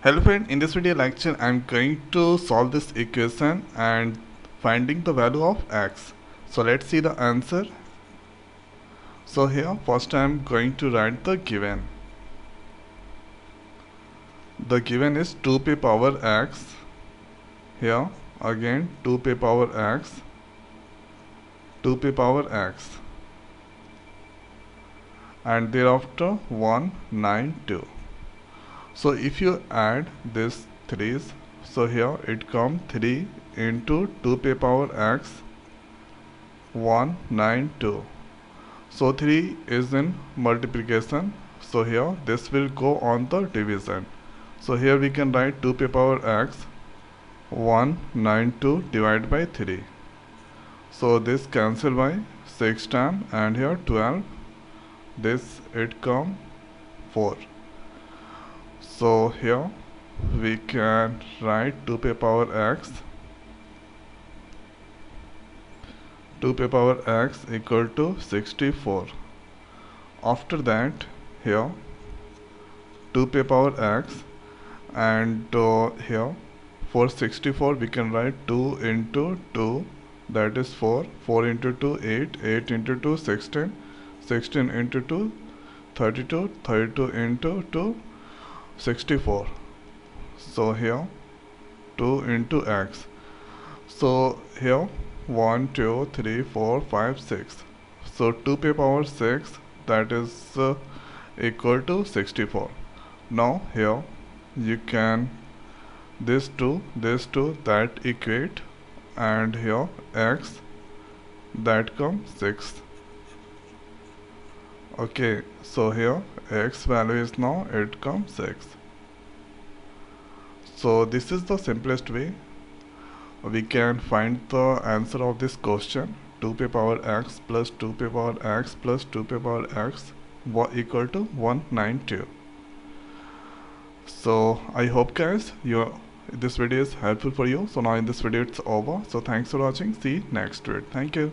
Hello friend, in this video lecture I am going to solve this equation and finding the value of x. So let's see the answer. So here first I am going to write the given. The given is 2p power x. Here again 2p power x, 2p power x, and thereafter 192. So if you add this 3's, so here it comes 3 into 2p power x 192. So 3 is in multiplication, so here this will go on the division. So here we can write 2p power x 192 divided by 3. So this cancel by 6 times and here 12. This it come 4. So here we can write 2p power x, 2p power x equal to 64. After that here 2p power x and here for 64 we can write 2 into 2, that is 4, 4 into 2 8, 8 into 2 16, 16 into 2 32, 32 into 2 64. So here 2 into x. So here 1 2 3 4 5 6. So 2p power 6, that is equal to 64. Now here you can this 2 that equate, and here x that comes 6. Okay, so here x value is now it comes 6. So this is the simplest way we can find the answer of this question. 2p power x plus 2p power x plus 2p power x equal to 192. So I hope guys this video is helpful for you. So now in this video it's over. So thanks for watching. See you next video. Thank you.